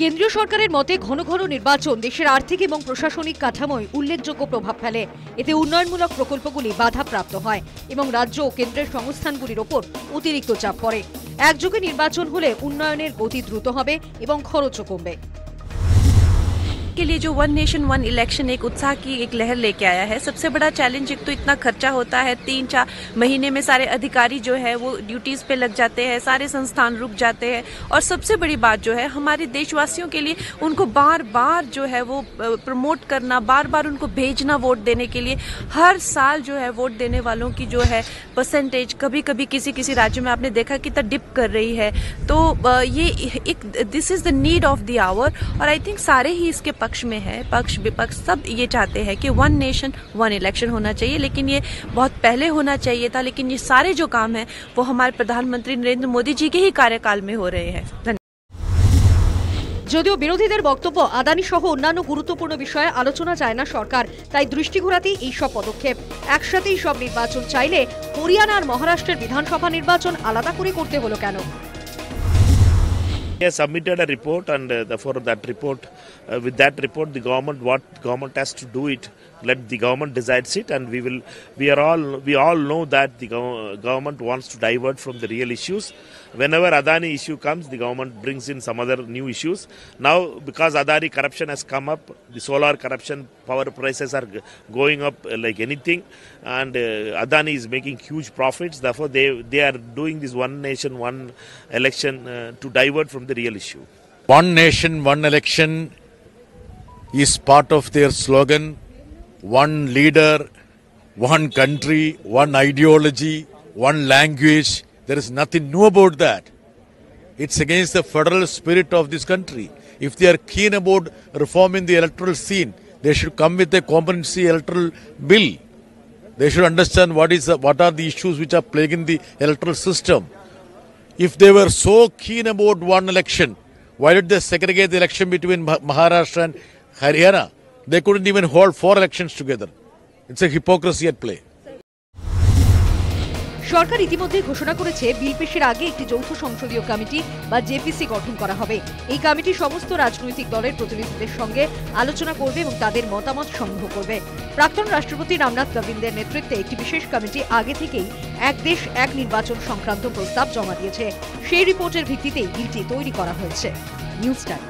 কেন্দ্রীয় সরকারের মতে ঘন ঘন নির্বাচন দেশের আর্থিক এবং প্রশাসনিক কাঠামোয় উল্লেখযোগ্য প্রভাব ফেলে। এতে উন্নয়নমূলক প্রকল্পগুলি বাধাপ্রাপ্ত হয় এবং রাজ্য ও কেন্দ্রের সংস্থানগুলির ওপর অতিরিক্ত চাপ পড়ে। একযোগে নির্বাচন হলে উন্নয়নের গতি দ্রুত হবে এবং খরচও কমবে। के लिए जो वन नेशन वन इलेक्शन एक उत्साह की एक लहर लेके आया है। सबसे बड़ा चैलेंज एक तो इतना खर्चा होता है, 3-4 महीने में सारे अधिकारी जो है वो ड्यूटीज पे लग जाते हैं, सारे संस्थान रुक जाते हैं। और सबसे बड़ी बात जो है हमारे देशवासियों के लिए उनको बार बार जो है वो प्रमोट करना, बार बार उनको भेजना वोट देने के लिए। हर साल जो है वोट देने वालों की जो है परसेंटेज कभी कभी किसी राज्य में आपने देखा कि डिप कर रही है। तो ये एक this is the need of the hour. और आई थिंक सारे ही इसके पक्ष में है, पक्ष विपक्ष सब ये चाहते हैं कि वन नेशन वन इलेक्शन होना चाहिए। लेकिन ये बहुत पहले होना चाहिए था, लेकिन ये सारे जो काम है वो हमारे प्रधानमंत्री नरेंद्र मोदी जी के ही कार्यकाल में हो रहे हैं। যদিও বিরোধীদের বক্তব্য আদানি সহ অন্যান্য গুরুত্বপূর্ণ বিষয়ে আলোচনা চায় না সরকার, তাই দৃষ্টি ঘোরাতেই এই সব পদক্ষেপ। একসাথেই সব নির্বাচন চাইলে হরিয়ানা আর মহারাষ্ট্রের বিধানসভা নির্বাচন আলাদা করে করতে হলো কেন? He has submitted a report, and therefore that report, with that report, what government has to do it. Let the government decides it, and we all know that the government wants to divert from the real issues. Whenever Adani issue comes, the government brings in some other new issues. Now, because Adani corruption has come up, the solar corruption, power prices are going up like anything, and Adani is making huge profits. Therefore, they are doing this one nation, one election to divert from the real issue. One nation, one election is part of their slogan. One leader, one country, one ideology, one language. There is nothing new about that. It's against the federal spirit of this country. If they are keen about reforming the electoral scene, they should come with a comprehensive electoral bill. They should understand what are the issues which are plaguing the electoral system. If they were so keen about one election, why did they segregate the election between Maharashtra and Haryana? They couldn't even hold 4 elections together. It's a hypocrisy at play. সরকার ইতিমধ্যে ঘোষণা করেছে বিল পেশের আগে একটি যৌথ সংসদীয় committee বা জেপিসি গঠন করা হবে। এই কমিটি সমস্ত রাজনৈতিক দলের প্রতিনিধিদের সঙ্গে আলোচনা করবে এবং তাদের মতামত সংগ্রহ করবে। প্রাক্তন রাষ্ট্রপতি রামনাথ কোবিন্দের নেতৃত্বে একটি বিশেষ কমিটি আগে থেকেই এক দেশ এক নির্বাচন সংক্রান্ত প্রস্তাব জমা দিয়েছে। সেই রিপোর্টের ভিত্তিতেই বিলটি তৈরি করা হয়েছে। News time.